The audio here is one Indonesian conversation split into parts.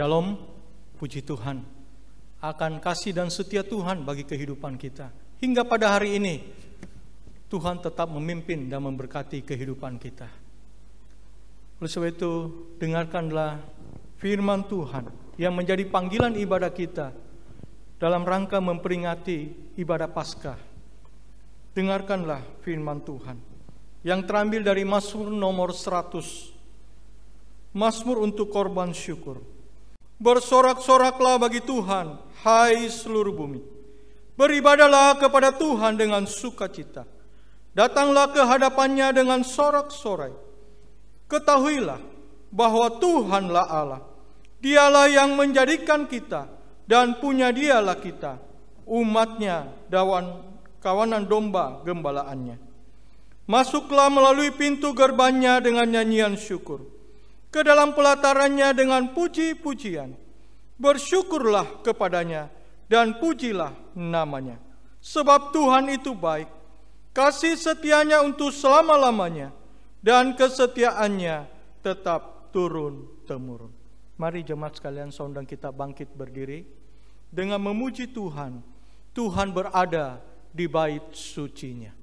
Shalom, puji Tuhan akan kasih dan setia Tuhan bagi kehidupan kita. Hingga pada hari ini, Tuhan tetap memimpin dan memberkati kehidupan kita. Oleh sebab itu, dengarkanlah firman Tuhan yang menjadi panggilan ibadah kita dalam rangka memperingati ibadah Paskah. Dengarkanlah firman Tuhan yang terambil dari Mazmur nomor 100. Mazmur untuk korban syukur. Bersorak-soraklah bagi Tuhan, hai seluruh bumi. Beribadahlah kepada Tuhan dengan sukacita. Datanglah ke hadapannya dengan sorak-sorai. Ketahuilah bahwa Tuhanlah Allah. Dialah yang menjadikan kita, dan punya Dialah kita, umatnya, kawanan domba gembalaannya. Masuklah melalui pintu gerbangnya dengan nyanyian syukur, ke dalam pelatarannya dengan puji-pujian. Bersyukurlah kepadanya dan pujilah namanya. Sebab Tuhan itu baik, kasih setianya untuk selama-lamanya, dan kesetiaannya tetap turun-temurun. Mari jemaat sekalian, saudara kita bangkit berdiri dengan memuji Tuhan. Tuhan berada di bait sucinya.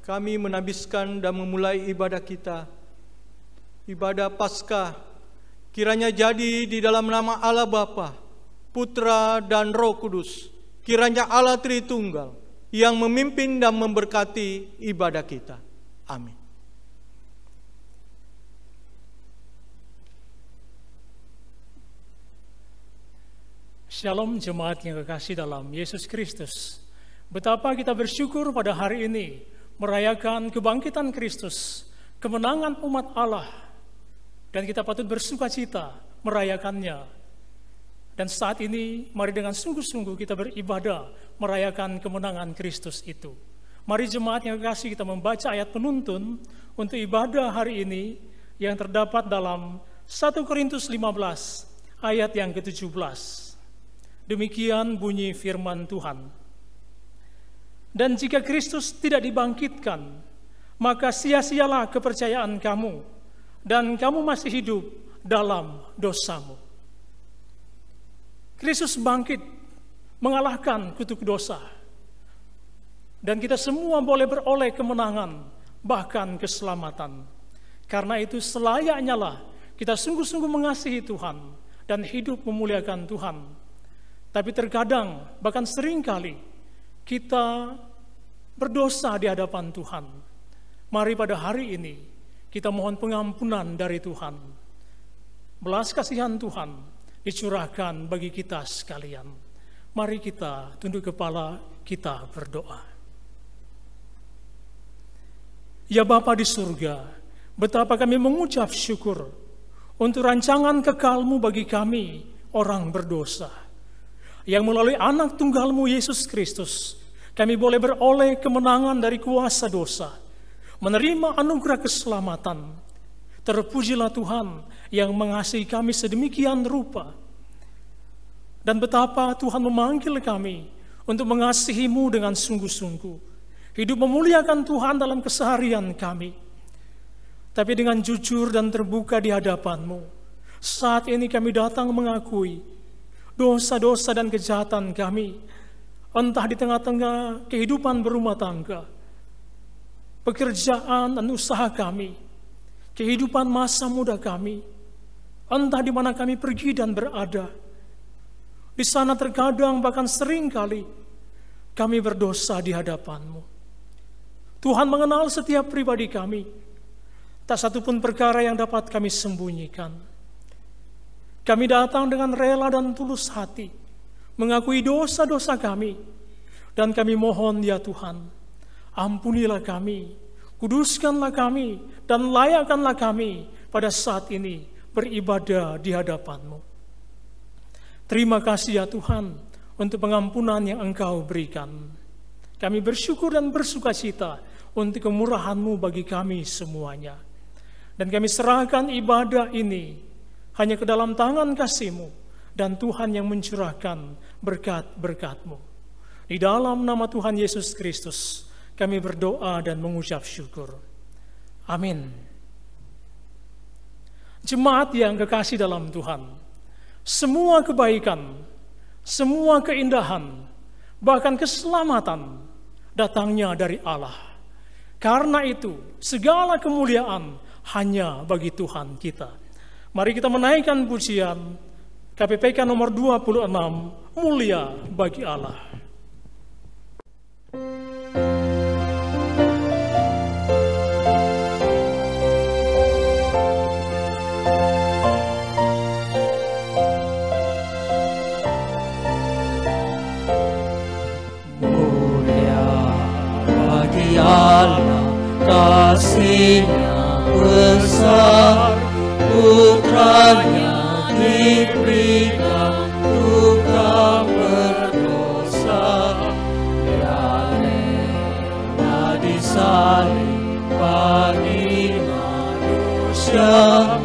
Kami menabiskan dan memulai ibadah kita, ibadah Paskah, kiranya jadi di dalam nama Allah Bapa, Putra dan Roh Kudus, kiranya Allah Tritunggal yang memimpin dan memberkati ibadah kita. Amin. Shalom jemaat yang kekasih dalam Yesus Kristus. Betapa kita bersyukur pada hari ini merayakan kebangkitan Kristus, kemenangan umat Allah, dan kita patut bersukacita merayakannya. Dan saat ini, mari dengan sungguh-sungguh kita beribadah merayakan kemenangan Kristus itu. Mari jemaat yang kekasih, kita membaca ayat penuntun untuk ibadah hari ini yang terdapat dalam 1 Korintus 15 ayat yang ke-17. Demikian bunyi firman Tuhan. Dan jika Kristus tidak dibangkitkan, maka sia-sialah kepercayaan kamu, dan kamu masih hidup dalam dosamu. Kristus bangkit, mengalahkan kutuk dosa. Dan kita semua boleh beroleh kemenangan, bahkan keselamatan. Karena itu selayaknya lah kita sungguh-sungguh mengasihi Tuhan, dan hidup memuliakan Tuhan. Tapi terkadang, bahkan seringkali, kita berdosa di hadapan Tuhan. Mari pada hari ini kita mohon pengampunan dari Tuhan. Belas kasihan Tuhan dicurahkan bagi kita sekalian. Mari kita tunduk kepala, kita berdoa. Ya Bapa di surga, betapa kami mengucap syukur untuk rancangan kekal-Mu bagi kami orang berdosa, yang melalui anak tunggal-Mu Yesus Kristus, kami boleh beroleh kemenangan dari kuasa dosa, menerima anugerah keselamatan. Terpujilah Tuhan yang mengasihi kami sedemikian rupa. Dan betapa Tuhan memanggil kami untuk mengasihi-Mu dengan sungguh-sungguh. Hidup memuliakan Tuhan dalam keseharian kami. Tapi dengan jujur dan terbuka di hadapan-Mu, saat ini kami datang mengakui dosa-dosa dan kejahatan kami. entah di tengah-tengah kehidupan berumah tangga, pekerjaan dan usaha kami, kehidupan masa muda kami, entah di mana kami pergi dan berada. Di sana terkadang bahkan sering kali kami berdosa di hadapan-Mu. Tuhan mengenal setiap pribadi kami. Tak satu pun perkara yang dapat kami sembunyikan. Kami datang dengan rela dan tulus hati, mengakui dosa-dosa kami, dan kami mohon ya Tuhan, ampunilah kami, kuduskanlah kami, dan layakkanlah kami pada saat ini beribadah di hadapan-Mu. Terima kasih ya Tuhan untuk pengampunan yang Engkau berikan. Kami bersyukur dan bersukacita untuk kemurahan-Mu bagi kami semuanya. Dan kami serahkan ibadah ini hanya ke dalam tangan kasih-Mu, dan Tuhan yang mencurahkan berkat-berkat-Mu. Di dalam nama Tuhan Yesus Kristus, kami berdoa dan mengucap syukur. Amin. Jemaat yang kekasih dalam Tuhan, semua kebaikan, semua keindahan, bahkan keselamatan datangnya dari Allah. Karena itu, segala kemuliaan hanya bagi Tuhan kita. Mari kita menaikkan pujian KPPK nomor 26, Mulia Bagi Allah. Mulia bagi Allah, kasih-Nya besar, putranya diberikan untuk kami berdosa. Dia rela disalib bagi manusia,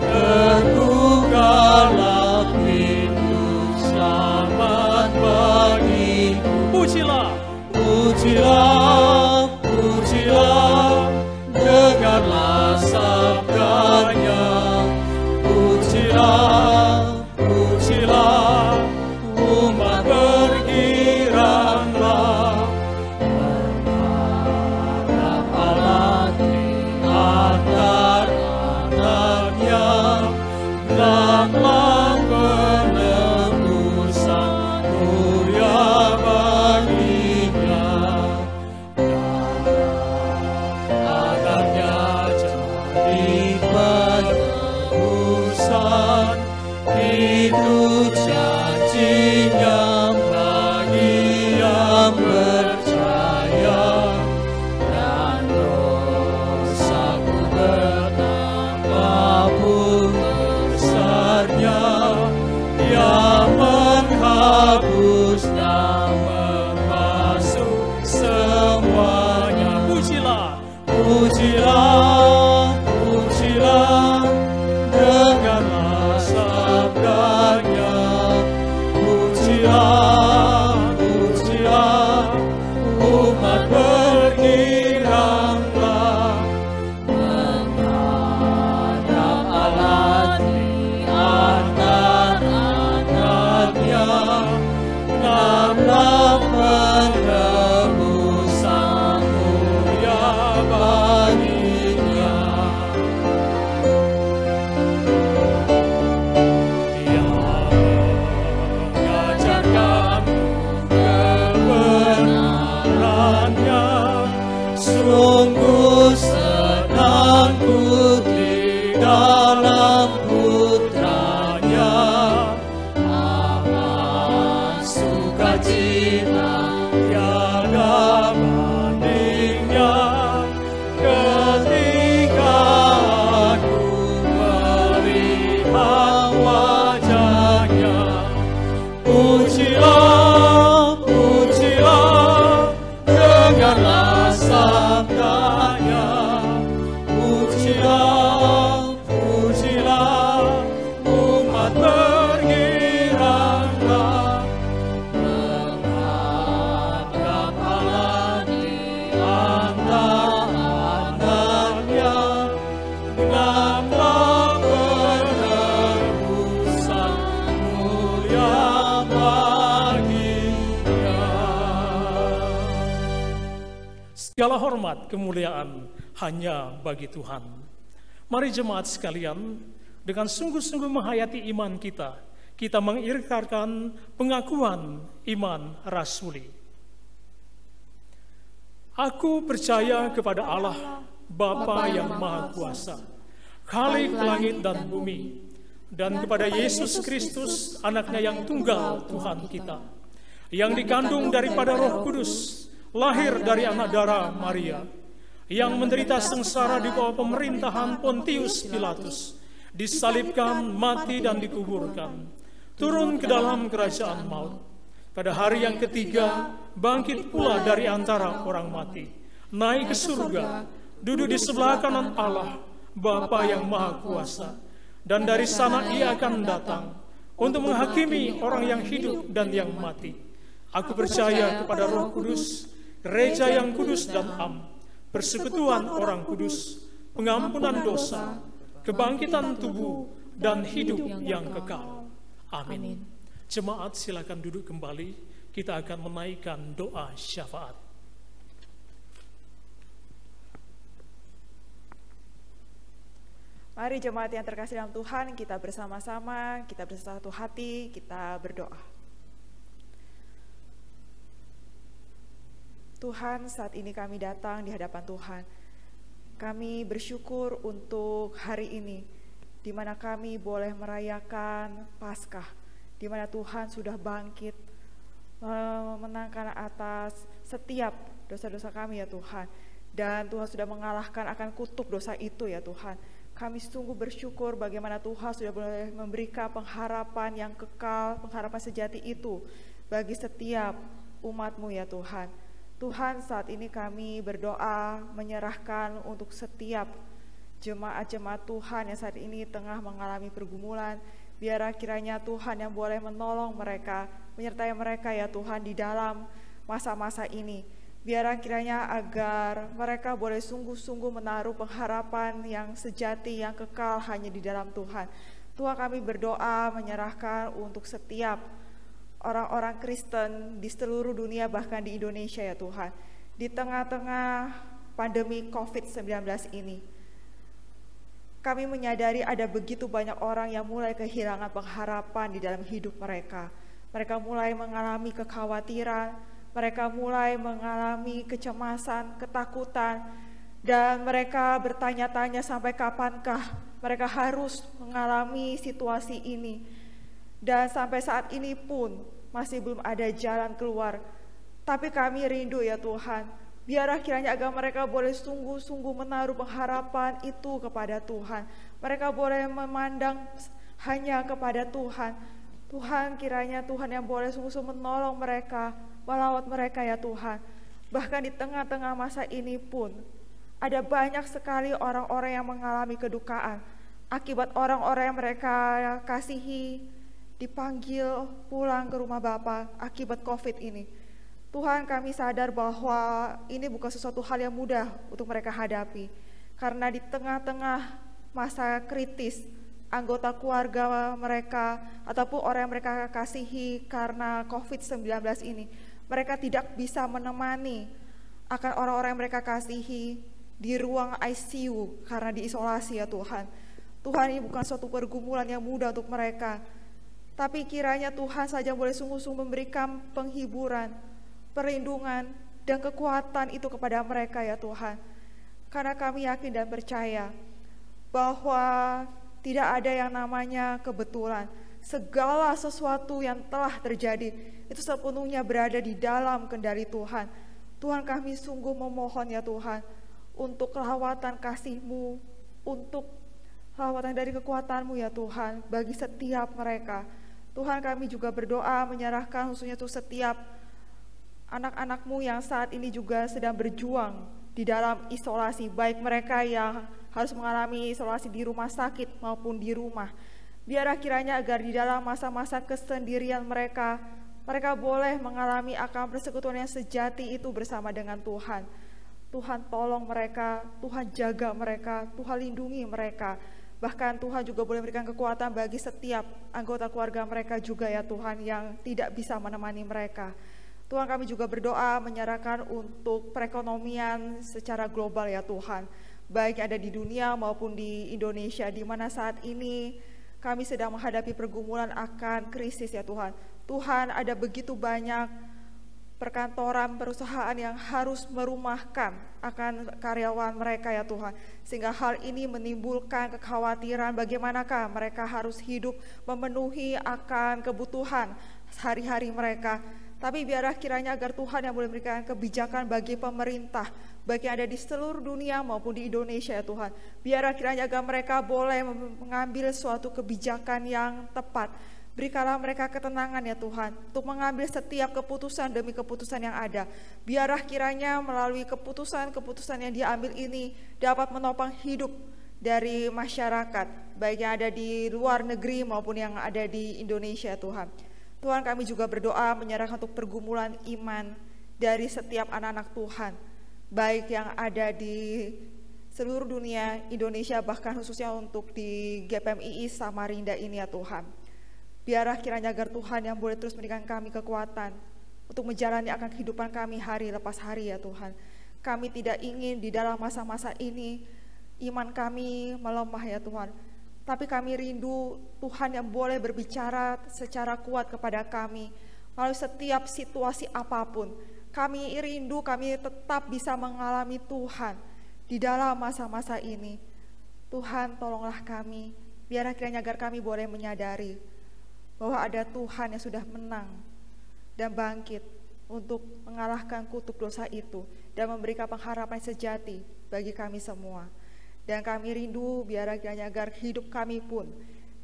terbukalah pintu selamat bagiku. Pujilah, pujilah, pujilah, dengarlah sabdanya. Pujilah, pujilah, umat bergiranglah, menghadap Allah di antara anaknya, dalam penebusan mulia baginya. Anaknya jadi penebusan, itu janjinya bagi yang percaya. Dan dosaku betapapun besarnya, Dia menghapus dan membasuh semuanya. pujilah, Pujilah, pujilah, dengarlah sabdanya. Pujilah, pujilah, umat bergiranglah, menghadap Allah di antara anaknya, dalam penebusan mulia baginya. Dia mengajarkanku kebenarannya, sungguh senangku di dalam putranya. Aman sukacita tiada bandingnya, ketika aku melihat wajahnya. Pujilah, pujilah, dengarlah sabdanya. Pujilah, pujilah, segala hormat kemuliaan hanya bagi Tuhan. Mari jemaat sekalian, dengan sungguh-sungguh menghayati iman kita, kita mengikrarkan pengakuan iman rasuli. Aku percaya kepada Allah, Bapa yang Maha Kuasa, Khalik langit dan bumi, dan kepada Yesus Kristus, anaknya yang tunggal Tuhan kita, yang dikandung daripada Roh Kudus, lahir dari anak darah Maria, yang menderita sengsara di bawah pemerintahan Pontius Pilatus, disalibkan, mati dan dikuburkan, turun ke dalam kerajaan maut. Pada hari yang ketiga, bangkit pula dari antara orang mati, naik ke surga, duduk di sebelah kanan Allah, Bapa yang Maha Kuasa, dan dari sana ia akan datang untuk menghakimi orang yang hidup dan yang mati. Aku percaya kepada Roh Kudus, gereja yang kudus dan am, persekutuan orang kudus, pengampunan dosa, kebangkitan tubuh, dan hidup yang kekal. Amin. Jemaat silakan duduk kembali, kita akan menaikkan doa syafaat. Mari jemaat yang terkasih dalam Tuhan, kita bersama-sama, kita bersatu hati, kita berdoa. Tuhan, saat ini kami datang di hadapan Tuhan. Kami bersyukur untuk hari ini, di mana kami boleh merayakan Paskah, di mana Tuhan sudah bangkit, memenangkan atas setiap dosa-dosa kami ya Tuhan. Dan Tuhan sudah mengalahkan akan kutuk dosa itu ya Tuhan. Kami sungguh bersyukur bagaimana Tuhan sudah boleh memberikan pengharapan yang kekal, pengharapan sejati itu bagi setiap umat-Mu ya Tuhan. Tuhan, saat ini kami berdoa menyerahkan untuk setiap jemaat-jemaat Tuhan yang saat ini tengah mengalami pergumulan. Biar kiranya Tuhan yang boleh menolong mereka, menyertai mereka ya Tuhan di dalam masa-masa ini. Biar kiranya agar mereka boleh sungguh-sungguh menaruh pengharapan yang sejati, yang kekal hanya di dalam Tuhan. Tuhan, kami berdoa menyerahkan untuk setiap orang-orang Kristen di seluruh dunia, bahkan di Indonesia ya Tuhan. Di tengah-tengah pandemi COVID-19 ini, kami menyadari ada begitu banyak orang yang mulai kehilangan pengharapan di dalam hidup mereka. Mereka mulai mengalami kekhawatiran, mereka mulai mengalami kecemasan, ketakutan, dan mereka bertanya-tanya sampai kapankah mereka harus mengalami situasi ini. Dan sampai saat ini pun masih belum ada jalan keluar. Tapi kami rindu ya Tuhan, biarlah kiranya agar mereka boleh sungguh-sungguh menaruh pengharapan itu kepada Tuhan. Mereka boleh memandang hanya kepada Tuhan. Tuhan, kiranya Tuhan yang boleh sungguh-sungguh menolong mereka, melawat mereka ya Tuhan. Bahkan di tengah-tengah masa ini pun, ada banyak sekali orang-orang yang mengalami kedukaan. Akibat orang-orang yang mereka kasihi, dipanggil pulang ke rumah Bapa akibat COVID ini. Tuhan, kami sadar bahwa ini bukan sesuatu hal yang mudah untuk mereka hadapi. Karena di tengah-tengah masa kritis, anggota keluarga mereka ataupun orang yang mereka kasihi karena COVID-19 ini, mereka tidak bisa menemani akan orang-orang yang mereka kasihi di ruang ICU karena diisolasi ya Tuhan. Tuhan, ini bukan suatu pergumulan yang mudah untuk mereka. Tapi kiranya Tuhan saja boleh sungguh-sungguh memberikan penghiburan, perlindungan, dan kekuatan itu kepada mereka ya Tuhan. Karena kami yakin dan percaya bahwa tidak ada yang namanya kebetulan. Segala sesuatu yang telah terjadi itu sepenuhnya berada di dalam kendali Tuhan. Tuhan, kami sungguh memohon ya Tuhan untuk lawatan kasih-Mu, untuk lawatan dari kekuatan-Mu ya Tuhan bagi setiap mereka. Tuhan, kami juga berdoa menyerahkan khususnya untuk setiap anak-anak-Mu yang saat ini juga sedang berjuang di dalam isolasi, baik mereka yang harus mengalami isolasi di rumah sakit maupun di rumah. Biarlah kiranya agar di dalam masa-masa kesendirian mereka boleh mengalami akan persekutuan yang sejati itu bersama dengan Tuhan. Tuhan, tolong mereka, Tuhan jaga mereka, Tuhan lindungi mereka. Bahkan Tuhan juga boleh memberikan kekuatan bagi setiap anggota keluarga mereka juga ya Tuhan yang tidak bisa menemani mereka. Tuhan, kami juga berdoa menyerahkan untuk perekonomian secara global ya Tuhan, baik ada di dunia maupun di Indonesia, di mana saat ini kami sedang menghadapi pergumulan akan krisis ya Tuhan. Tuhan, ada begitu banyak perkantoran, perusahaan yang harus merumahkan akan karyawan mereka ya Tuhan, sehingga hal ini menimbulkan kekhawatiran bagaimanakah mereka harus hidup memenuhi akan kebutuhan sehari-hari mereka. Tapi biarlah kiranya agar Tuhan yang boleh memberikan kebijakan bagi pemerintah, baik yang ada di seluruh dunia maupun di Indonesia ya Tuhan, biarlah kiranya agar mereka boleh mengambil suatu kebijakan yang tepat. Berikanlah mereka ketenangan ya Tuhan, untuk mengambil setiap keputusan demi keputusan yang ada. Biarlah kiranya melalui keputusan-keputusan yang diambil ini dapat menopang hidup dari masyarakat, baik yang ada di luar negeri maupun yang ada di Indonesia ya Tuhan. Tuhan, kami juga berdoa menyerahkan untuk pergumulan iman dari setiap anak-anak Tuhan, baik yang ada di seluruh dunia, Indonesia, bahkan khususnya untuk di GPMII Samarinda ini ya Tuhan. Biarlah kiranya agar Tuhan yang boleh terus memberikan kami kekuatan untuk menjalani akan kehidupan kami hari lepas hari ya Tuhan. Kami tidak ingin di dalam masa-masa ini iman kami melemah ya Tuhan, tapi kami rindu Tuhan yang boleh berbicara secara kuat kepada kami melalui setiap situasi apapun. Kami rindu kami tetap bisa mengalami Tuhan di dalam masa-masa ini. Tuhan, tolonglah kami, biarlah kiranya agar kami boleh menyadari bahwa ada Tuhan yang sudah menang dan bangkit untuk mengalahkan kutuk dosa itu dan memberikan pengharapan sejati bagi kami semua. Dan kami rindu biarlah kiranya agar hidup kami pun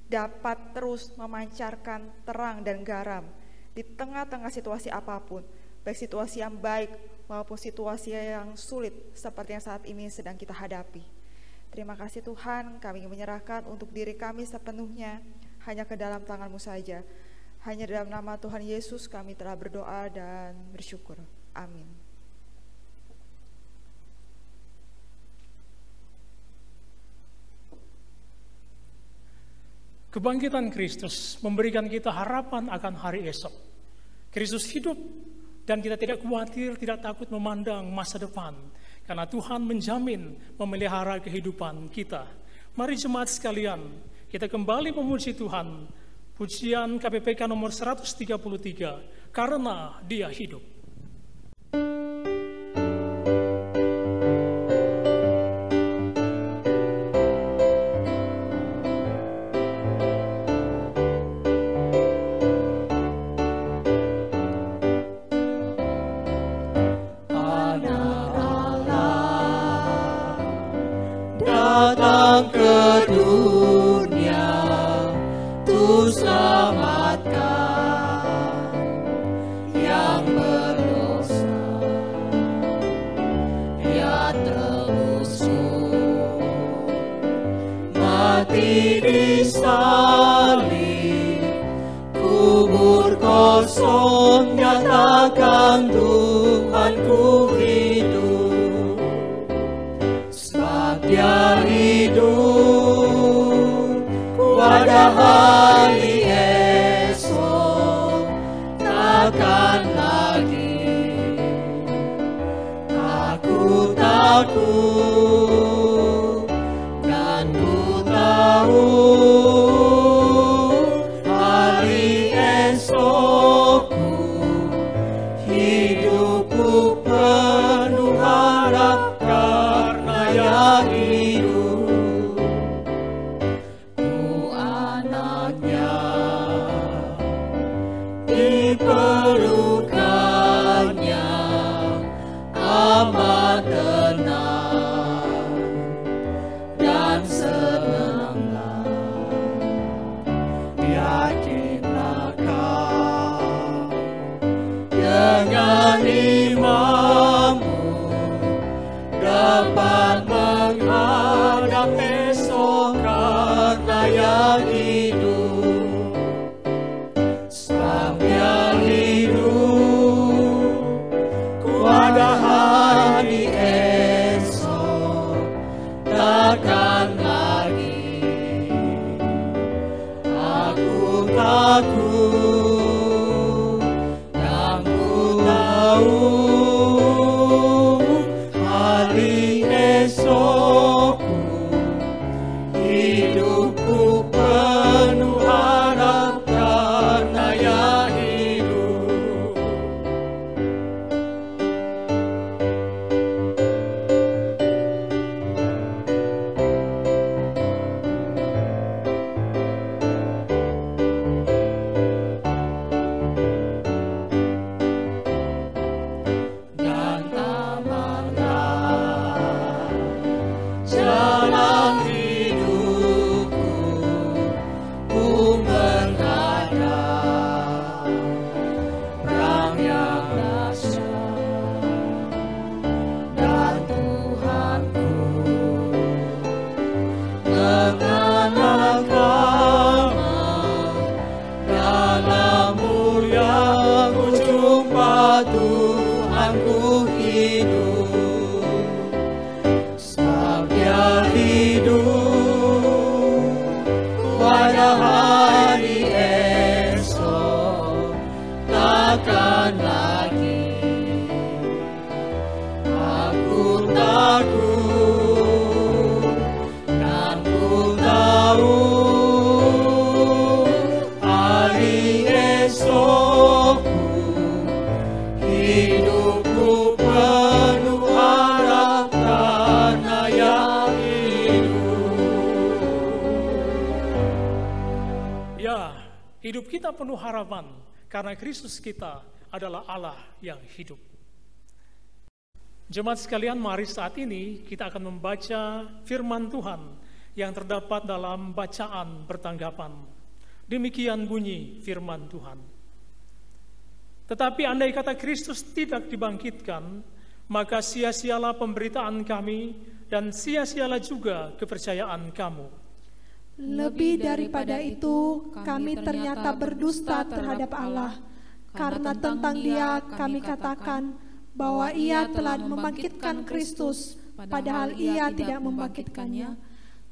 dapat terus memancarkan terang dan garam di tengah-tengah situasi apapun, baik situasi yang baik maupun situasi yang sulit seperti yang saat ini sedang kita hadapi. Terima kasih Tuhan, kami menyerahkan untuk diri kami sepenuhnya hanya ke dalam tangan-Mu saja. Hanya dalam nama Tuhan Yesus kami telah berdoa dan bersyukur. Amin. Kebangkitan Kristus memberikan kita harapan akan hari esok. Kristus hidup dan kita tidak khawatir, tidak takut memandang masa depan, karena Tuhan menjamin memelihara kehidupan kita. Mari jemaat sekalian, kita kembali memuji Tuhan. Pujian KPPK nomor 133, karena Dia hidup. Anak Allah datang ke dunia untuk selamatkan yang berdosa. Dia terusuk mati di salib, kubur kosong nyatakan Tuhanku hidup. Sebab Dia hidup pada hari esok, takkan lagi aku takut, dan ku tahu hari esokku, hidupku penuh harap karena Dia hidup. Diperlukannya amat tenang dan senanglah, yakinlah kau dengan imanmu dapat menghadapi esokku, hidupku penuh harap karena hidup. Dan tamatlah jalan hidupku, ku menghadap perang yang dahsyat. Dan Tuhanku mengalah dalam mulia ku jumpa Tuhanku hidup. Sebab Dia hidup pada hari esok, takkan lagi aku takut. Dan ku tahu hari esokku, hidupku penuh harap karena yang hidup. Ya, hidup kita penuh harapan karena Kristus kita adalah Allah yang hidup. Jemaat sekalian, mari saat ini kita akan membaca firman Tuhan yang terdapat dalam bacaan pertanggapan. Demikian bunyi firman Tuhan. Tetapi andai kata Kristus tidak dibangkitkan, maka sia-sialah pemberitaan kami dan sia-sialah juga kepercayaan kamu. Lebih daripada itu, kami ternyata berdusta terhadap Allah, karena tentang Dia kami katakan bahwa Ia telah membangkitkan Kristus, padahal Ia tidak membangkitkannya.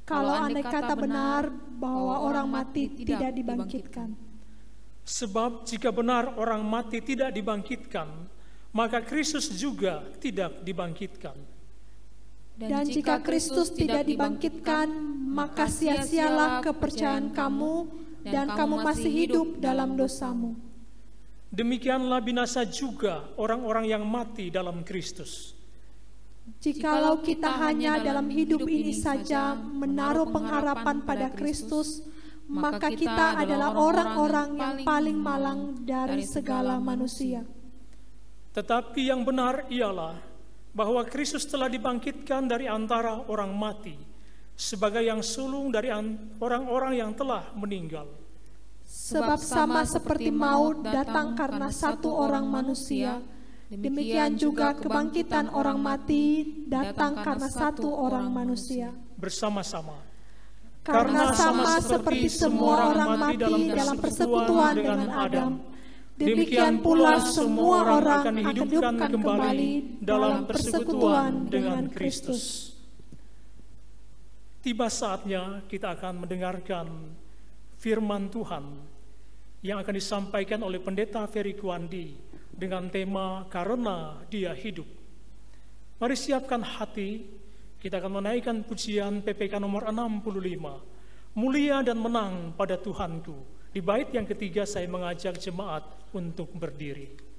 Kalau andai kata benar bahwa orang mati tidak dibangkitkan. Sebab jika benar orang mati tidak dibangkitkan, maka Kristus juga tidak dibangkitkan. Dan jika Kristus tidak dibangkitkan, maka sia-sialah kepercayaan kamu dan kamu masih hidup dalam dosamu. Demikianlah binasa juga orang-orang yang mati dalam Kristus. Jikalau kita hanya dalam hidup ini saja menaruh pengharapan pada Kristus, maka kita adalah orang-orang yang paling malang dari segala manusia. Tetapi yang benar ialah bahwa Kristus telah dibangkitkan dari antara orang mati sebagai yang sulung dari orang-orang yang telah meninggal. Sebab sama seperti maut datang karena satu orang manusia, demikian juga kebangkitan orang mati datang karena satu orang manusia. Bersama-sama. Karena sama seperti semua orang mati dalam persekutuan dengan Adam, demikian pula semua orang akan dihidupkan kembali dalam persekutuan dengan Kristus. Tiba saatnya kita akan mendengarkan firman Tuhan yang akan disampaikan oleh Pendeta Ferry Kuandi dengan tema Karena Dia Hidup. Mari siapkan hati, kita akan menaikkan pujian PPK nomor 65, Mulia dan Menang pada Tuhanku. Di bait yang ketiga saya mengajak jemaat untuk berdiri.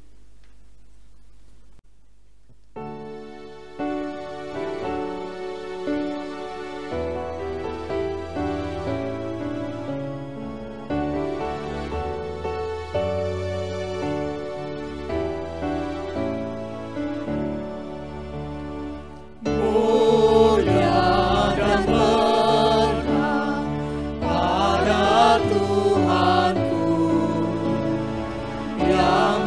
Tuhanku yang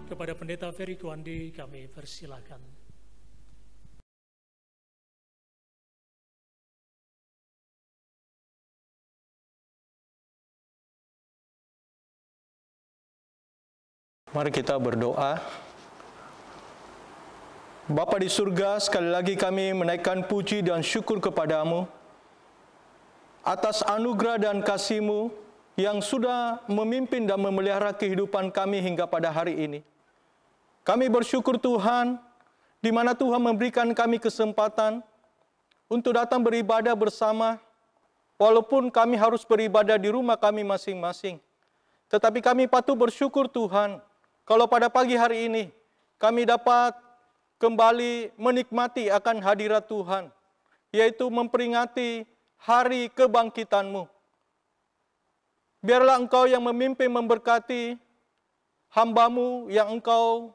Kepada Pendeta Ferry Kuandi kami persilakan. Mari kita berdoa. Bapa di surga, sekali lagi kami menaikkan puji dan syukur kepadamu atas anugerah dan kasih-Mu yang sudah memimpin dan memelihara kehidupan kami hingga pada hari ini. Kami bersyukur Tuhan, di mana Tuhan memberikan kami kesempatan untuk datang beribadah bersama, walaupun kami harus beribadah di rumah kami masing-masing. Tetapi kami patut bersyukur Tuhan, kalau pada pagi hari ini kami dapat kembali menikmati akan hadirat Tuhan, yaitu memperingati hari kebangkitan-Mu. Biarlah Engkau yang memimpin memberkati hamba-Mu yang Engkau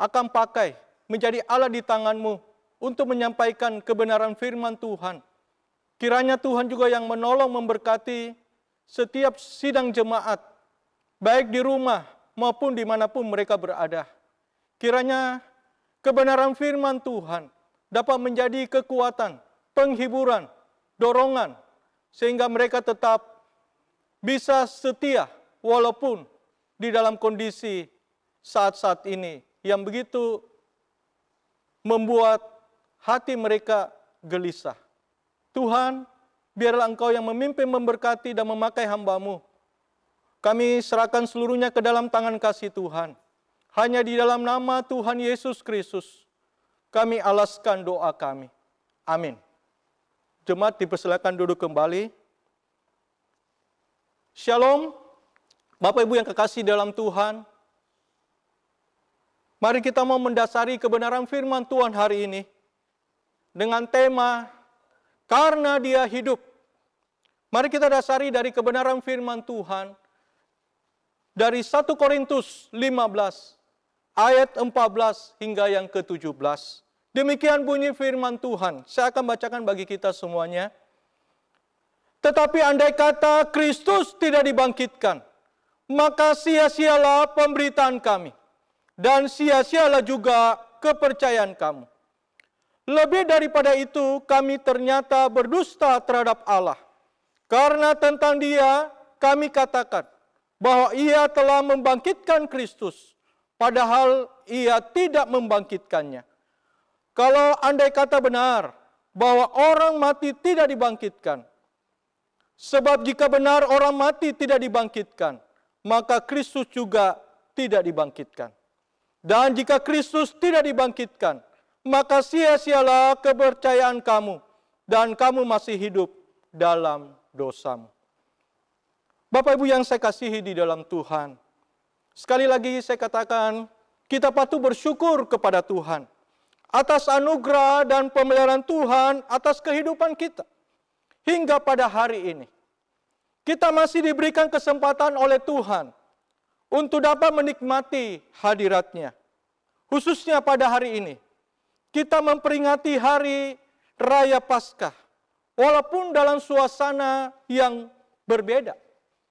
akan pakai menjadi alat di tangan-Mu untuk menyampaikan kebenaran firman Tuhan. Kiranya Tuhan juga yang menolong memberkati setiap sidang jemaat, baik di rumah maupun dimanapun mereka berada. Kiranya kebenaran firman Tuhan dapat menjadi kekuatan, penghiburan, dorongan, sehingga mereka tetap bisa setia walaupun di dalam kondisi saat-saat ini yang begitu membuat hati mereka gelisah. Tuhan, biarlah Engkau yang memimpin, memberkati, dan memakai hamba-Mu. Kami serahkan seluruhnya ke dalam tangan kasih Tuhan. Hanya di dalam nama Tuhan Yesus Kristus, kami alaskan doa kami. Amin. Jemaat dipersilakan duduk kembali. Shalom, Bapak Ibu yang kekasih dalam Tuhan. Mari kita mau mendasari kebenaran firman Tuhan hari ini dengan tema Karena Dia Hidup. Mari kita dasari dari kebenaran firman Tuhan dari 1 Korintus 15 ayat 14 hingga yang ke-17. Demikian bunyi firman Tuhan. Saya akan bacakan bagi kita semuanya. Tetapi andai kata Kristus tidak dibangkitkan, maka sia-sialah pemberitaan kami, dan sia-sialah juga kepercayaan kamu. Lebih daripada itu, kami ternyata berdusta terhadap Allah. Karena tentang Dia, kami katakan bahwa Ia telah membangkitkan Kristus, padahal Ia tidak membangkitkannya. Kalau andai kata benar, bahwa orang mati tidak dibangkitkan. Sebab jika benar orang mati tidak dibangkitkan, maka Kristus juga tidak dibangkitkan. Dan jika Kristus tidak dibangkitkan, maka sia-sialah kepercayaan kamu, dan kamu masih hidup dalam dosamu. Bapak Ibu yang saya kasihi di dalam Tuhan, sekali lagi saya katakan, kita patut bersyukur kepada Tuhan atas anugerah dan pemeliharaan Tuhan atas kehidupan kita. Hingga pada hari ini, kita masih diberikan kesempatan oleh Tuhan untuk dapat menikmati hadirat-Nya. Khususnya pada hari ini, kita memperingati hari Raya Paskah, walaupun dalam suasana yang berbeda.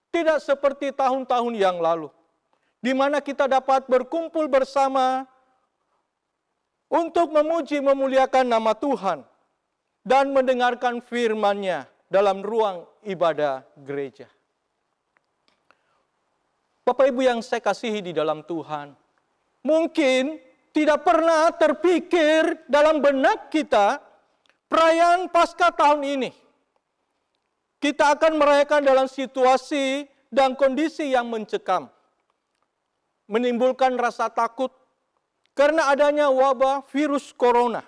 Tidak seperti tahun-tahun yang lalu, di mana kita dapat berkumpul bersama untuk memuji memuliakan nama Tuhan dan mendengarkan firman-Nya dalam ruang ibadah gereja. Bapak Ibu yang saya kasihi di dalam Tuhan, mungkin tidak pernah terpikir dalam benak kita perayaan Paskah tahun ini. Kita akan merayakan dalam situasi dan kondisi yang mencekam, menimbulkan rasa takut karena adanya wabah virus corona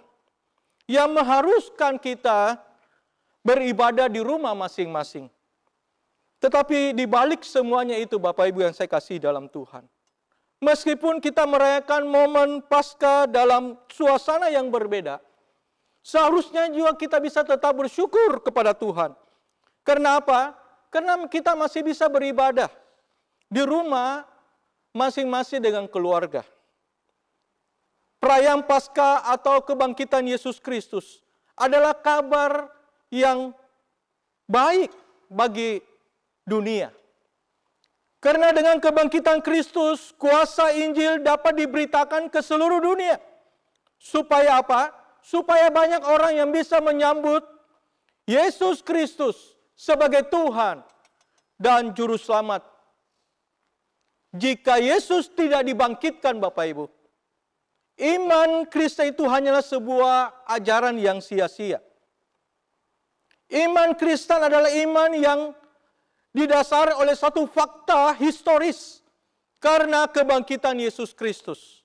yang mengharuskan kita beribadah di rumah masing-masing. Tetapi di balik semuanya itu, Bapak Ibu yang saya kasih dalam Tuhan, meskipun kita merayakan momen Paskah dalam suasana yang berbeda, seharusnya juga kita bisa tetap bersyukur kepada Tuhan. Karena apa? Karena kita masih bisa beribadah di rumah masing-masing dengan keluarga. Perayaan Paskah atau kebangkitan Yesus Kristus adalah kabar yang baik bagi dunia. Karena dengan kebangkitan Kristus, kuasa Injil dapat diberitakan ke seluruh dunia. Supaya apa? Supaya banyak orang yang bisa menyambut Yesus Kristus sebagai Tuhan dan Juru Selamat. Jika Yesus tidak dibangkitkan, Bapak Ibu, iman Kristen itu hanyalah sebuah ajaran yang sia-sia. Iman Kristen adalah iman yang didasari oleh satu fakta historis karena kebangkitan Yesus Kristus.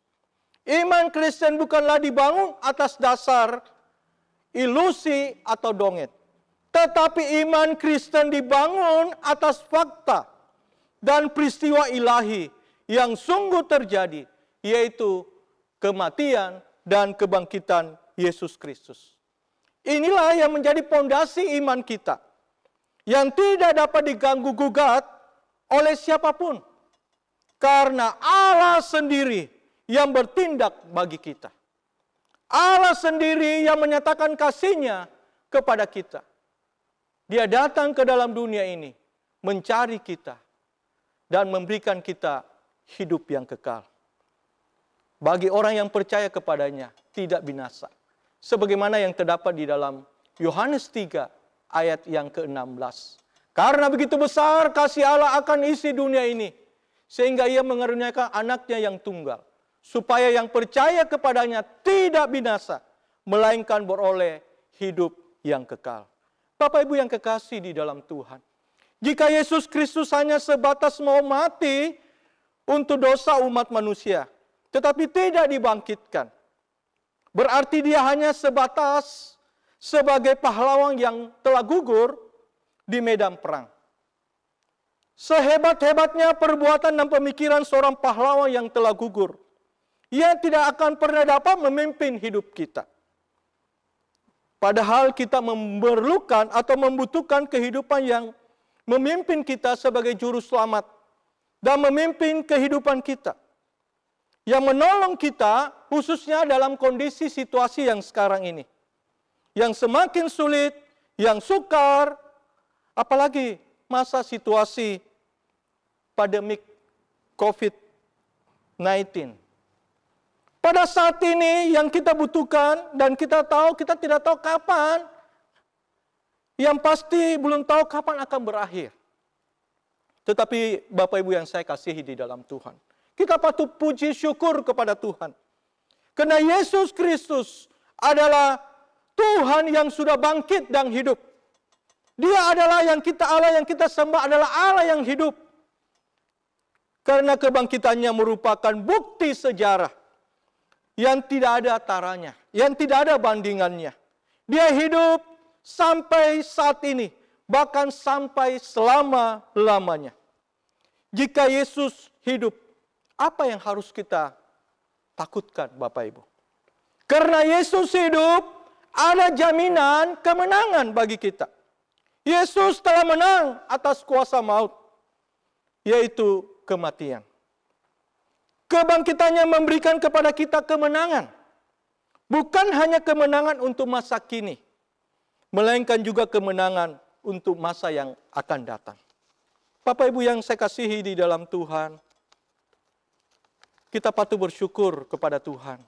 Iman Kristen bukanlah dibangun atas dasar ilusi atau dongeng, tetapi iman Kristen dibangun atas fakta dan peristiwa ilahi yang sungguh terjadi, yaitu kematian dan kebangkitan Yesus Kristus. Inilah yang menjadi pondasi iman kita, yang tidak dapat diganggu-gugat oleh siapapun. Karena Allah sendiri yang bertindak bagi kita. Allah sendiri yang menyatakan kasih-Nya kepada kita. Dia datang ke dalam dunia ini, mencari kita, dan memberikan kita hidup yang kekal. Bagi orang yang percaya kepadanya, tidak binasa. Sebagaimana yang terdapat di dalam Yohanes 3 ayat yang ke-16. Karena begitu besar kasih Allah akan isi dunia ini, sehingga Ia mengaruniakan anaknya yang tunggal, supaya yang percaya kepadanya tidak binasa, melainkan beroleh hidup yang kekal. Bapak Ibu yang kekasih di dalam Tuhan, jika Yesus Kristus hanya sebatas mau mati untuk dosa umat manusia, tetapi tidak dibangkitkan, berarti Dia hanya sebatas sebagai pahlawan yang telah gugur di medan perang. Sehebat-hebatnya perbuatan dan pemikiran seorang pahlawan yang telah gugur, ia tidak akan pernah dapat memimpin hidup kita. Padahal kita memerlukan atau membutuhkan kehidupan yang memimpin kita sebagai juru selamat dan memimpin kehidupan kita, yang menolong kita khususnya dalam kondisi situasi yang sekarang ini, yang semakin sulit, yang sukar, apalagi masa situasi pandemik COVID-19. Pada saat ini yang kita butuhkan dan kita tidak tahu kapan, yang pasti belum tahu kapan akan berakhir. Tetapi Bapak Ibu yang saya kasihi di dalam Tuhan, kita patut puji syukur kepada Tuhan. Karena Yesus Kristus adalah Tuhan yang sudah bangkit dan hidup. Dia adalah Allah yang kita sembah adalah Allah yang hidup. Karena kebangkitannya merupakan bukti sejarah yang tidak ada taranya, yang tidak ada bandingannya. Dia hidup sampai saat ini, bahkan sampai selama-lamanya. Jika Yesus hidup, apa yang harus kita takutkan, Bapak Ibu? Karena Yesus hidup, ada jaminan kemenangan bagi kita. Yesus telah menang atas kuasa maut, yaitu kematian. Kebangkitannya memberikan kepada kita kemenangan. Bukan hanya kemenangan untuk masa kini, melainkan juga kemenangan untuk masa yang akan datang. Bapak Ibu yang saya kasihi di dalam Tuhan, kita patut bersyukur kepada Tuhan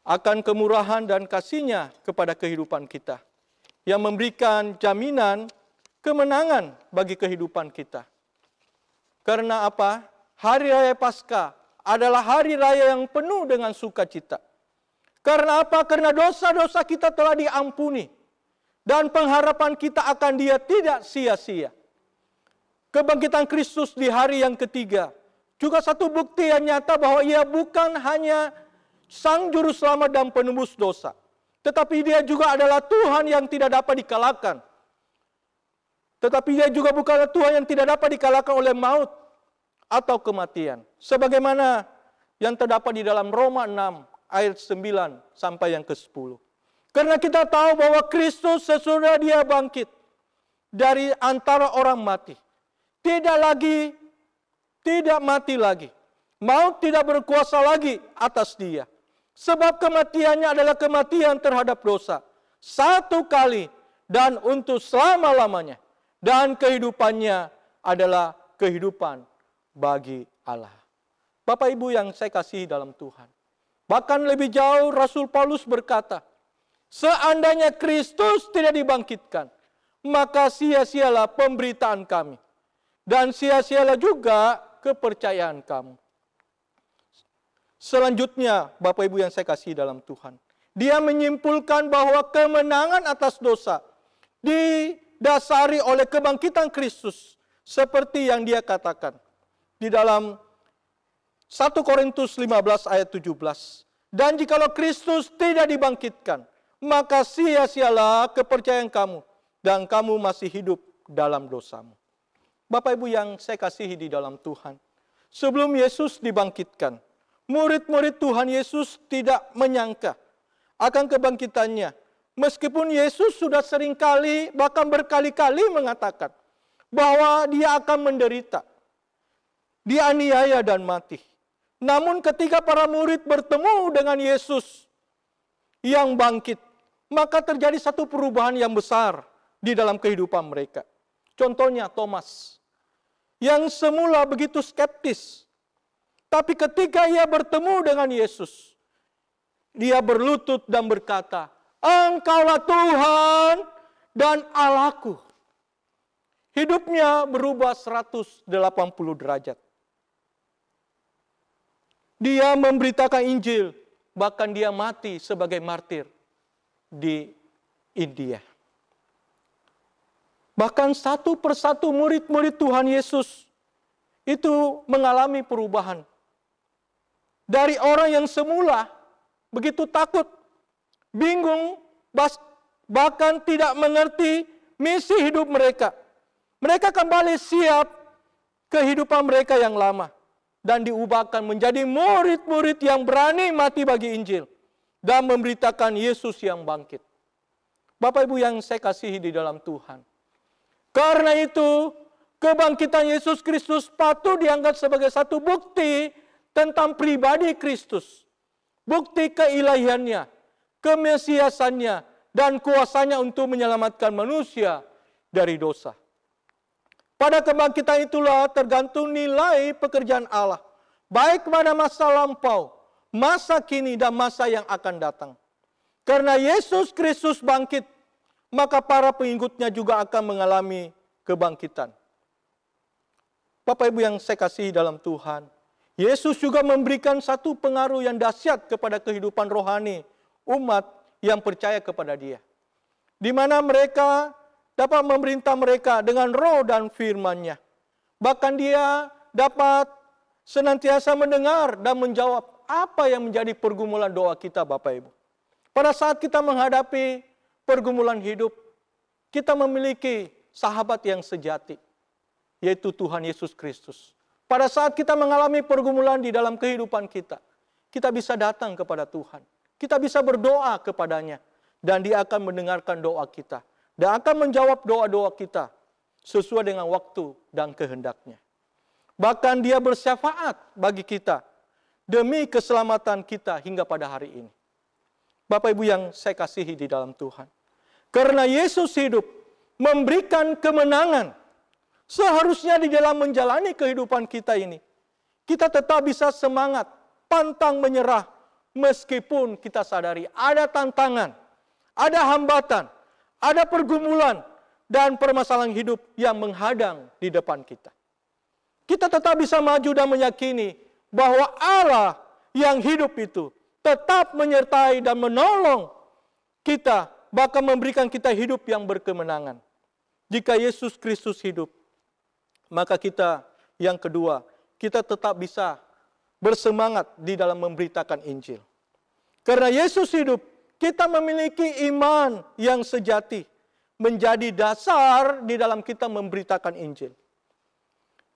akan kemurahan dan kasih-Nya kepada kehidupan kita, yang memberikan jaminan kemenangan bagi kehidupan kita. Karena apa? Hari Raya Paskah adalah hari raya yang penuh dengan sukacita. Karena apa? Karena dosa-dosa kita telah diampuni. Dan pengharapan kita akan Dia tidak sia-sia. Kebangkitan Kristus di hari yang ketiga juga satu bukti yang nyata bahwa Ia bukan hanya Sang Juru Selamat dan penebus dosa, tetapi Dia juga adalah Tuhan yang tidak dapat dikalahkan. Tetapi Dia juga bukanlah Tuhan yang tidak dapat dikalahkan oleh maut atau kematian. Sebagaimana yang terdapat di dalam Roma 6 ayat 9 sampai yang ke-10. Karena kita tahu bahwa Kristus sesudah Dia bangkit dari antara orang mati, tidak mati lagi. Maut tidak berkuasa lagi atas Dia. Sebab kematiannya adalah kematian terhadap dosa. Satu kali dan untuk selama-lamanya. Dan kehidupannya adalah kehidupan bagi Allah. Bapak Ibu yang saya kasihi dalam Tuhan. Bahkan lebih jauh Rasul Paulus berkata, seandainya Kristus tidak dibangkitkan, maka sia-sialah pemberitaan kami. Dan sia-sialah juga kepercayaan kamu. Selanjutnya, Bapak Ibu yang saya kasihi dalam Tuhan, dia menyimpulkan bahwa kemenangan atas dosa didasari oleh kebangkitan Kristus, seperti yang dia katakan di dalam 1 Korintus 15 ayat 17. Dan jikalau Kristus tidak dibangkitkan, maka sia-sialah kepercayaan kamu, dan kamu masih hidup dalam dosamu. Bapak Ibu yang saya kasihi di dalam Tuhan, sebelum Yesus dibangkitkan, murid-murid Tuhan Yesus tidak menyangka akan kebangkitannya. Meskipun Yesus sudah seringkali, bahkan berkali-kali mengatakan bahwa Dia akan menderita, dianiaya dan mati. Namun ketika para murid bertemu dengan Yesus yang bangkit, maka terjadi satu perubahan yang besar di dalam kehidupan mereka. Contohnya Thomas, yang semula begitu skeptis, tapi ketika ia bertemu dengan Yesus, dia berlutut dan berkata, Engkaulah Tuhan dan Allahku. Hidupnya berubah 180 derajat. Dia memberitakan Injil, bahkan dia mati sebagai martir di India. Bahkan satu persatu murid-murid Tuhan Yesus itu mengalami perubahan. Dari orang yang semula begitu takut, bingung, bahkan tidak mengerti misi hidup mereka. Mereka kembali siap kehidupan mereka yang lama. Dan diubahkan menjadi murid-murid yang berani mati bagi Injil. Dan memberitakan Yesus yang bangkit. Bapak Ibu yang saya kasihi di dalam Tuhan. Karena itu, kebangkitan Yesus Kristus patut dianggap sebagai satu bukti tentang pribadi Kristus. Bukti keilahiannya, kemesiasannya, dan kuasanya untuk menyelamatkan manusia dari dosa. Pada kebangkitan itulah tergantung nilai pekerjaan Allah. Baik pada masa lampau, masa kini, dan masa yang akan datang. Karena Yesus Kristus bangkit, maka para pengikutnya juga akan mengalami kebangkitan. Bapak Ibu yang saya kasihi dalam Tuhan, Yesus juga memberikan satu pengaruh yang dahsyat kepada kehidupan rohani umat yang percaya kepada Dia. Di mana mereka dapat memerintah mereka dengan roh dan firman-Nya. Bahkan Dia dapat senantiasa mendengar dan menjawab apa yang menjadi pergumulan doa kita, Bapak Ibu. Pada saat kita menghadapi pergumulan hidup, kita memiliki sahabat yang sejati, yaitu Tuhan Yesus Kristus. Pada saat kita mengalami pergumulan di dalam kehidupan kita bisa datang kepada Tuhan. Kita bisa berdoa kepadanya. Dan Dia akan mendengarkan doa kita. Dan akan menjawab doa-doa kita sesuai dengan waktu dan kehendaknya. Bahkan Dia bersyafaat bagi kita demi keselamatan kita hingga pada hari ini. Bapak Ibu yang saya kasihi di dalam Tuhan. Karena Yesus hidup memberikan kemenangan. Seharusnya di dalam menjalani kehidupan kita ini, kita tetap bisa semangat, pantang menyerah, meskipun kita sadari ada tantangan, ada hambatan, ada pergumulan, dan permasalahan hidup yang menghadang di depan kita. Kita tetap bisa maju dan meyakini bahwa Allah yang hidup itu tetap menyertai dan menolong kita, bahkan memberikan kita hidup yang berkemenangan. Jika Yesus Kristus hidup, maka kita yang kedua, kita tetap bisa bersemangat di dalam memberitakan Injil. Karena Yesus hidup, kita memiliki iman yang sejati, menjadi dasar di dalam kita memberitakan Injil.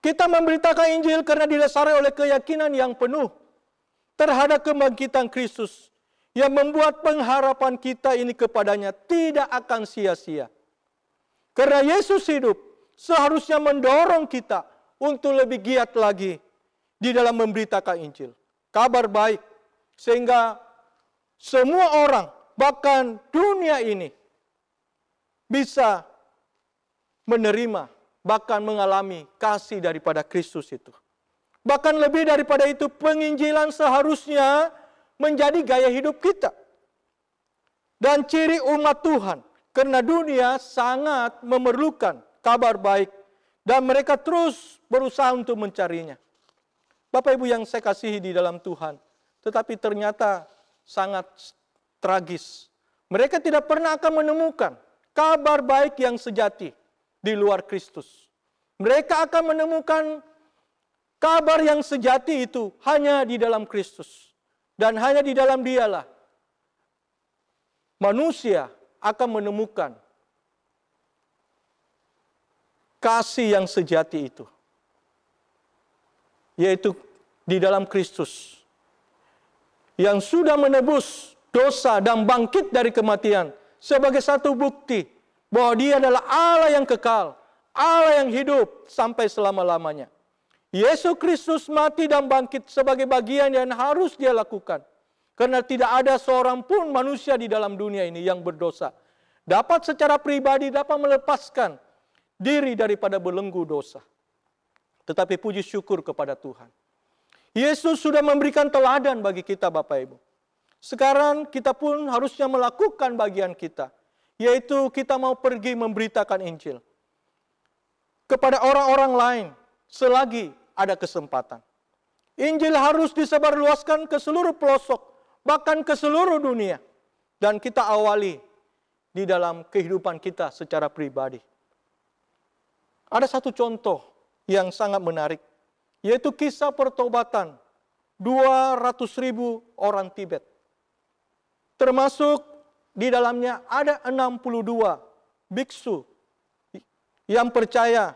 Kita memberitakan Injil karena didasari oleh keyakinan yang penuh terhadap kebangkitan Kristus, yang membuat pengharapan kita ini kepadanya tidak akan sia-sia. Karena Yesus hidup, seharusnya mendorong kita untuk lebih giat lagi di dalam memberitakan Injil. Kabar baik, sehingga semua orang, bahkan dunia ini, bisa menerima, bahkan mengalami kasih daripada Kristus itu. Bahkan lebih daripada itu, penginjilan seharusnya menjadi gaya hidup kita. Dan ciri umat Tuhan, karena dunia sangat memerlukan kabar baik, dan mereka terus berusaha untuk mencarinya. Bapak Ibu yang saya kasihi di dalam Tuhan, tetapi ternyata sangat tragis. Mereka tidak pernah akan menemukan kabar baik yang sejati di luar Kristus. Mereka akan menemukan kabar yang sejati itu hanya di dalam Kristus. Dan hanya di dalam Dialah manusia akan menemukan kasih yang sejati itu, yaitu di dalam Kristus yang sudah menebus dosa dan bangkit dari kematian sebagai satu bukti bahwa Dia adalah Allah yang kekal, Allah yang hidup sampai selama-lamanya. Yesus Kristus mati dan bangkit sebagai bagian yang harus Dia lakukan, karena tidak ada seorang pun manusia di dalam dunia ini yang berdosa dapat secara pribadi dapat melepaskan diri daripada belenggu dosa. Tetapi puji syukur kepada Tuhan, Yesus sudah memberikan teladan bagi kita, Bapak Ibu. Sekarang kita pun harusnya melakukan bagian kita, yaitu kita mau pergi memberitakan Injil kepada orang-orang lain selagi ada kesempatan. Injil harus disebarluaskan ke seluruh pelosok, bahkan ke seluruh dunia. Dan kita awali di dalam kehidupan kita secara pribadi. Ada satu contoh yang sangat menarik, yaitu kisah pertobatan 200.000 orang Tibet. Termasuk di dalamnya ada 62 biksu yang percaya,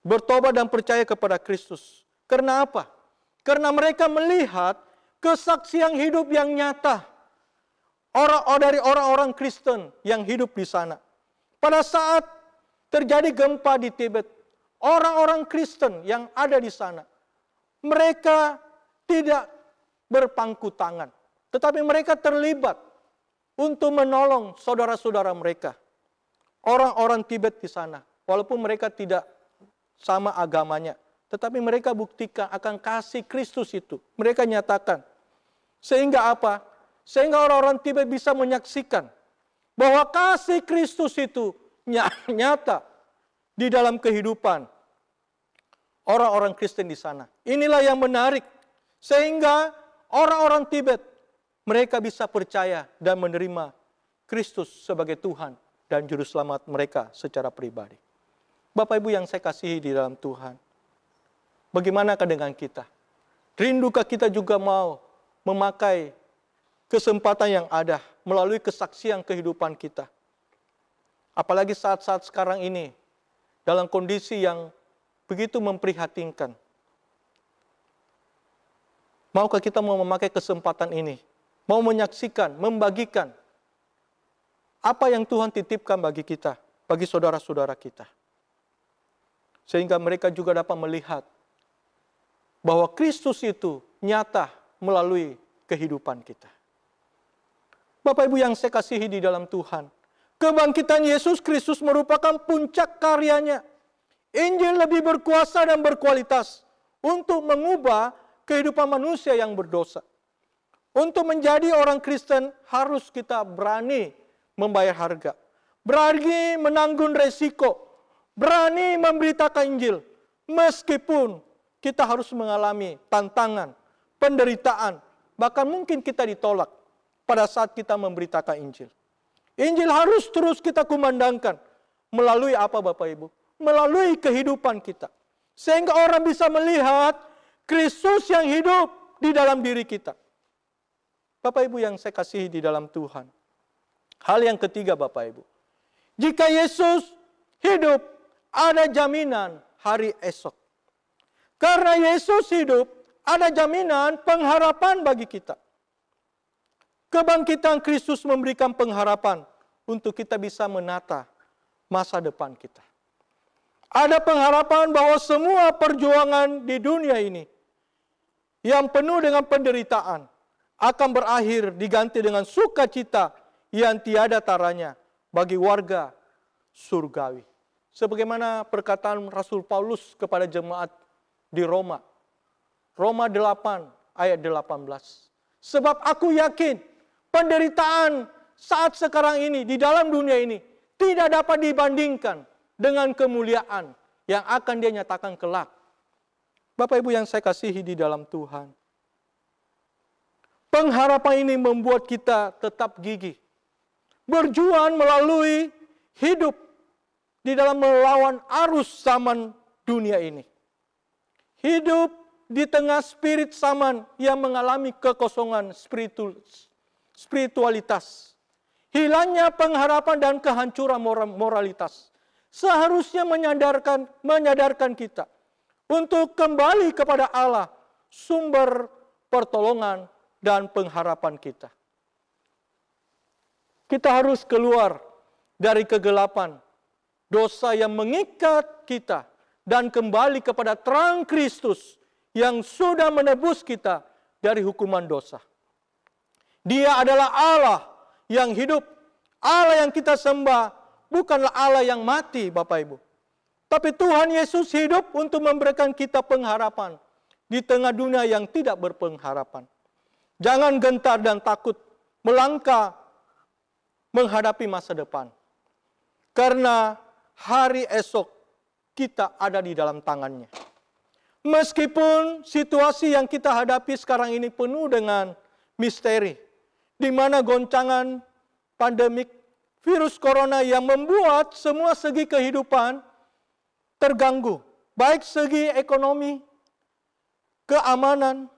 bertobat dan percaya kepada Kristus. Karena apa? Karena mereka melihat kesaksian hidup yang nyata dari orang-orang Kristen yang hidup di sana. Pada saat terjadi gempa di Tibet, orang-orang Kristen yang ada di sana, mereka tidak berpangku tangan, tetapi mereka terlibat untuk menolong saudara-saudara mereka, orang-orang Tibet di sana. Walaupun mereka tidak sama agamanya, tetapi mereka buktikan akan kasih Kristus itu. Mereka nyatakan. Sehingga apa? Sehingga orang-orang Tibet bisa menyaksikan bahwa kasih Kristus itu nyata di dalam kehidupan orang-orang Kristen di sana. Inilah yang menarik. Sehingga orang-orang Tibet mereka bisa percaya dan menerima Kristus sebagai Tuhan dan Juru Selamat mereka secara pribadi. Bapak Ibu yang saya kasihi di dalam Tuhan, bagaimanakah dengan kita? Rindukah kita juga mau memakai kesempatan yang ada melalui kesaksian kehidupan kita? Apalagi saat-saat sekarang ini, dalam kondisi yang begitu memprihatinkan. Maukah kita mau memakai kesempatan ini? Mau menyaksikan, membagikan apa yang Tuhan titipkan bagi kita, bagi saudara-saudara kita. Sehingga mereka juga dapat melihat bahwa Kristus itu nyata melalui kehidupan kita. Bapak Ibu yang saya kasihi di dalam Tuhan, kebangkitan Yesus Kristus merupakan puncak karyanya. Injil lebih berkuasa dan berkualitas untuk mengubah kehidupan manusia yang berdosa. Untuk menjadi orang Kristen harus kita berani membayar harga. Berani menanggung resiko. Berani memberitakan Injil. Meskipun kita harus mengalami tantangan, penderitaan. Bahkan mungkin kita ditolak pada saat kita memberitakan Injil. Injil harus terus kita kumandangkan. Melalui apa Bapak Ibu? Melalui kehidupan kita. Sehingga orang bisa melihat Kristus yang hidup di dalam diri kita. Bapak Ibu yang saya kasihi di dalam Tuhan. Hal yang ketiga Bapak Ibu. Jika Yesus hidup, ada jaminan hari esok. Karena Yesus hidup, ada jaminan pengharapan bagi kita. Kebangkitan Kristus memberikan pengharapan untuk kita bisa menata masa depan kita. Ada pengharapan bahwa semua perjuangan di dunia ini yang penuh dengan penderitaan akan berakhir diganti dengan sukacita yang tiada taranya bagi warga surgawi. Sebagaimana perkataan Rasul Paulus kepada jemaat di Roma. Roma 8 ayat 18. Sebab aku yakin penderitaan saat sekarang ini di dalam dunia ini tidak dapat dibandingkan dengan kemuliaan yang akan dia nyatakan kelak. Bapak Ibu yang saya kasihi di dalam Tuhan. Pengharapan ini membuat kita tetap gigih. Berjuang melalui hidup di dalam melawan arus zaman dunia ini. Hidup di tengah spirit zaman yang mengalami kekosongan spiritualitas. Hilangnya pengharapan dan kehancuran moralitas. Seharusnya menyadarkan kita untuk kembali kepada Allah, sumber pertolongan dan pengharapan kita. Kita harus keluar dari kegelapan, dosa yang mengikat kita, dan kembali kepada terang Kristus yang sudah menebus kita dari hukuman dosa. Dia adalah Allah yang hidup, Allah yang kita sembah, bukanlah Allah yang mati, Bapak Ibu. Tapi Tuhan Yesus hidup untuk memberikan kita pengharapan di tengah dunia yang tidak berpengharapan. Jangan gentar dan takut melangkah menghadapi masa depan. Karena hari esok kita ada di dalam tangannya. Meskipun situasi yang kita hadapi sekarang ini penuh dengan misteri, di mana goncangan pandemik virus corona yang membuat semua segi kehidupan terganggu, baik segi ekonomi, keamanan,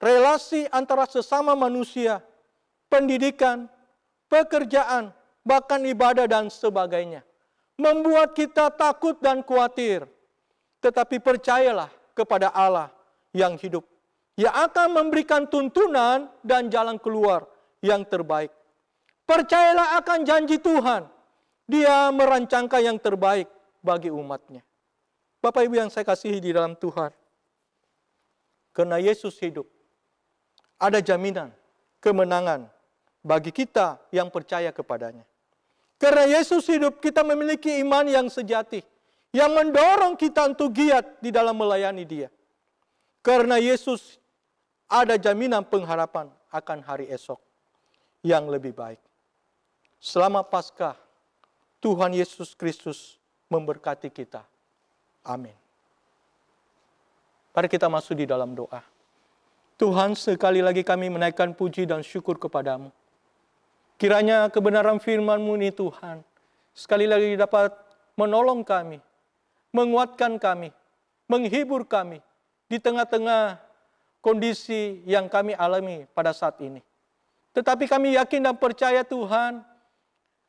relasi antara sesama manusia, pendidikan, pekerjaan, bahkan ibadah dan sebagainya. Membuat kita takut dan khawatir. Tetapi percayalah kepada Allah yang hidup, yang akan memberikan tuntunan dan jalan keluar yang terbaik. Percayalah akan janji Tuhan. Dia merancangkan yang terbaik bagi umatnya. Bapak Ibu yang saya kasihi di dalam Tuhan. Karena Yesus hidup, ada jaminan kemenangan bagi kita yang percaya kepadanya. Karena Yesus hidup, kita memiliki iman yang sejati, yang mendorong kita untuk giat di dalam melayani Dia. Karena Yesus, ada jaminan pengharapan akan hari esok yang lebih baik. Selamat Paskah, Tuhan Yesus Kristus memberkati kita. Amin. Mari kita masuk di dalam doa. Tuhan, sekali lagi kami menaikkan puji dan syukur kepadamu. Kiranya kebenaran firman-Mu ini Tuhan, sekali lagi dapat menolong kami, menguatkan kami, menghibur kami di tengah-tengah kondisi yang kami alami pada saat ini. Tetapi kami yakin dan percaya Tuhan,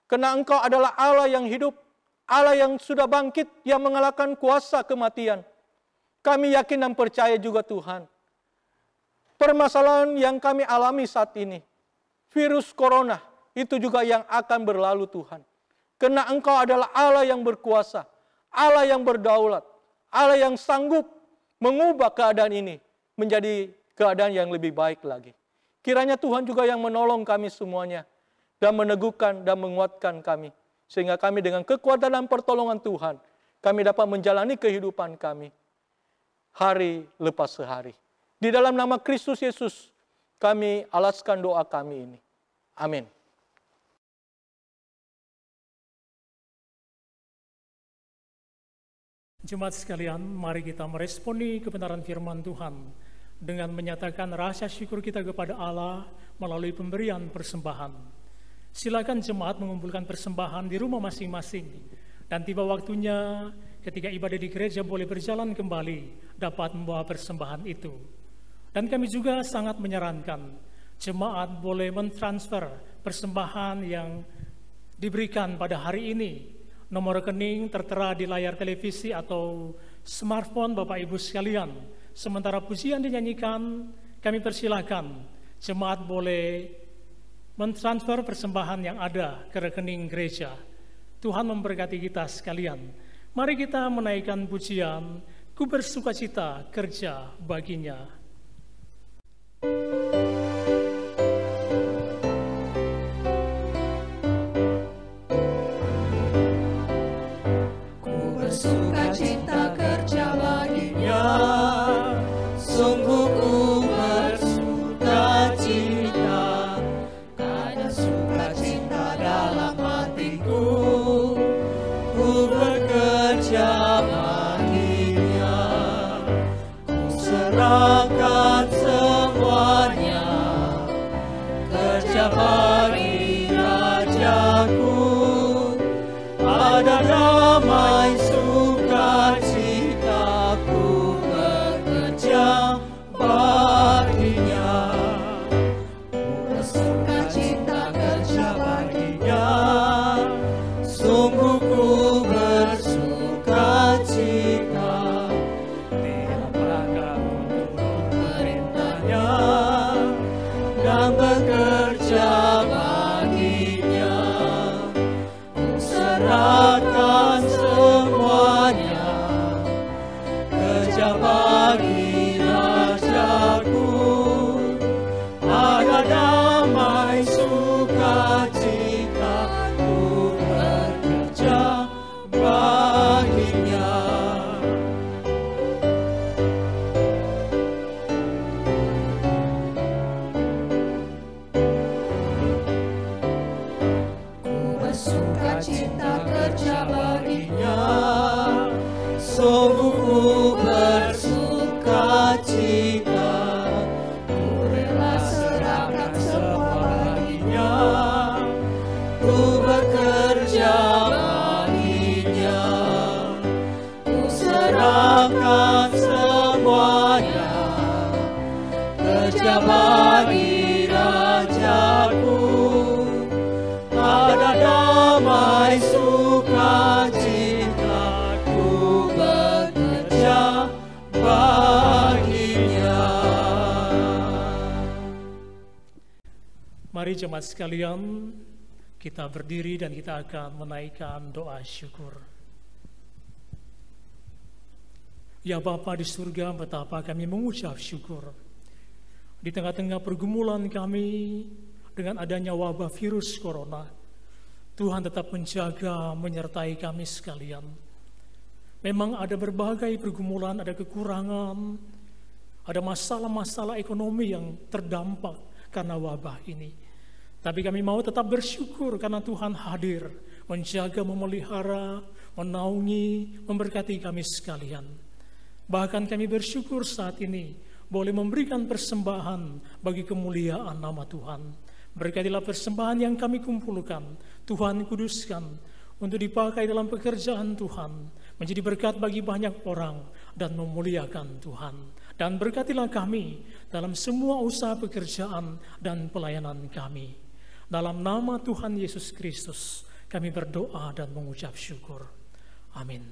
karena Engkau adalah Allah yang hidup, Allah yang sudah bangkit, yang mengalahkan kuasa kematian. Kami yakin dan percaya juga Tuhan, permasalahan yang kami alami saat ini, virus corona, itu juga yang akan berlalu Tuhan. Karena Engkau adalah Allah yang berkuasa, Allah yang berdaulat, Allah yang sanggup mengubah keadaan ini menjadi keadaan yang lebih baik lagi. Kiranya Tuhan juga yang menolong kami semuanya dan meneguhkan dan menguatkan kami. Sehingga kami dengan kekuatan dan pertolongan Tuhan, kami dapat menjalani kehidupan kami hari lepas sehari. Di dalam nama Kristus Yesus, kami alaskan doa kami ini. Amin. Jemaat sekalian, mari kita meresponi kebenaran firman Tuhan dengan menyatakan rasa syukur kita kepada Allah melalui pemberian persembahan. Silakan jemaat mengumpulkan persembahan di rumah masing-masing, dan tiba waktunya ketika ibadah di gereja boleh berjalan kembali dapat membawa persembahan itu. Dan kami juga sangat menyarankan jemaat boleh mentransfer persembahan yang diberikan pada hari ini. Nomor rekening tertera di layar televisi atau smartphone Bapak Ibu sekalian. Sementara pujian dinyanyikan, kami persilahkan jemaat boleh mentransfer persembahan yang ada ke rekening gereja. Tuhan memberkati kita sekalian. Mari kita menaikkan pujian, ku bersukacita kerja baginya. Sukacita kerja baginya, sungguh ku bersukacita, ada sukacita dalam hatiku, ku bekerja baginya, ku serahkan semuanya, kerja bagi Rajaku, ada damai sukacitaku bekerja baginya, bersukacita kerja baginya, sungguh ku bersukacita, tiap langkah menurut perintahnya dan bekerja baginya, ku serahkan semuanya, kerja bagi Rajaku, ada damai sukacita, ku bekerja baginya. Ku bersukacita kerja baginya, sungguh ku bersukacita, ku rela serahkan semua baginya, ku bekerja baginya, ku serahkan semuanya, kerja bagi Rajaku, ada damai sukacita, ku bekerja baginya. Mari jemaat sekalian, kita berdiri dan kita akan menaikkan doa syukur. Ya Bapa di surga, betapa kami mengucap syukur. Di tengah-tengah pergumulan kami dengan adanya wabah virus corona, Tuhan tetap menjaga, menyertai kami sekalian. Memang ada berbagai pergumulan, ada kekurangan, ada masalah-masalah ekonomi yang terdampak karena wabah ini. Tapi kami mau tetap bersyukur karena Tuhan hadir, menjaga, memelihara, menaungi, memberkati kami sekalian. Bahkan kami bersyukur saat ini boleh memberikan persembahan bagi kemuliaan nama Tuhan. Berkatilah persembahan yang kami kumpulkan, Tuhan kuduskan, untuk dipakai dalam pekerjaan Tuhan, menjadi berkat bagi banyak orang dan memuliakan Tuhan. Dan berkatilah kami dalam semua usaha pekerjaan dan pelayanan kami. Dalam nama Tuhan Yesus Kristus, kami berdoa dan mengucap syukur. Amin.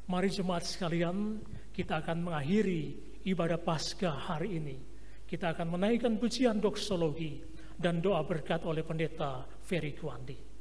Mari jemaat sekalian, kita akan mengakhiri ibadah Paskah hari ini. Kita akan menaikkan pujian doksologi dan doa berkat oleh Pendeta Ferry Kuandi.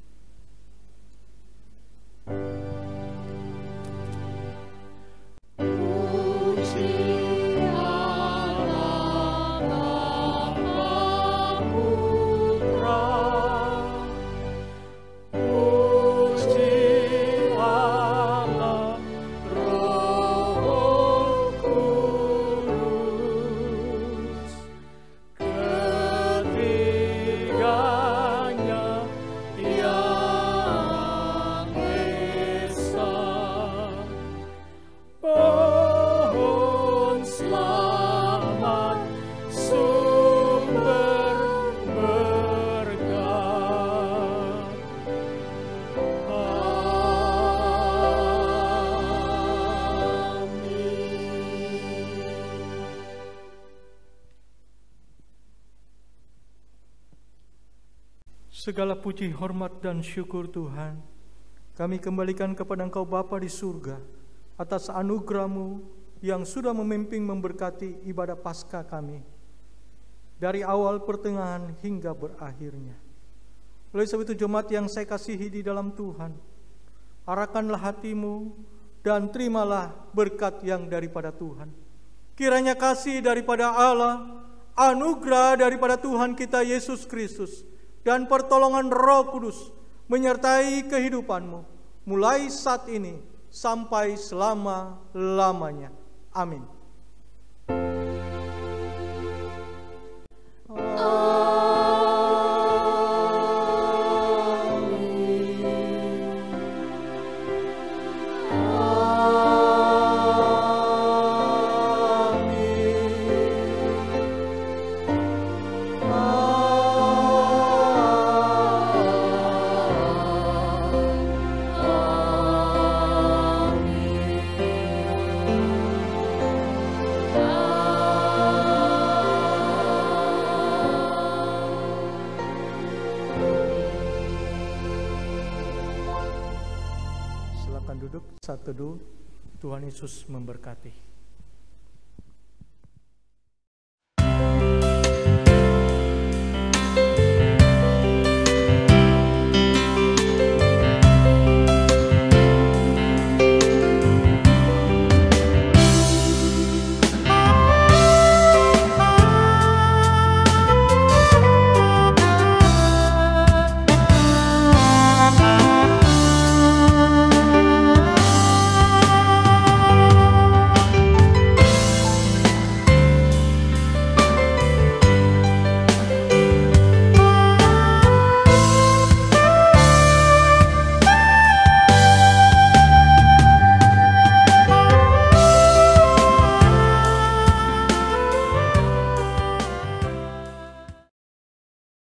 Segala puji, hormat, dan syukur Tuhan kami kembalikan kepada Engkau Bapa di surga atas anugerah-Mu yang sudah memimpin memberkati ibadah Paskah kami dari awal, pertengahan, hingga berakhirnya. Oleh sebab itu jemaat yang saya kasihi di dalam Tuhan, arahkanlah hatimu dan terimalah berkat yang daripada Tuhan. Kiranya kasih daripada Allah, anugerah daripada Tuhan kita Yesus Kristus, dan pertolongan Roh Kudus menyertai kehidupanmu mulai saat ini sampai selama-lamanya. Amin. Saat teduh, Tuhan Yesus memberkati.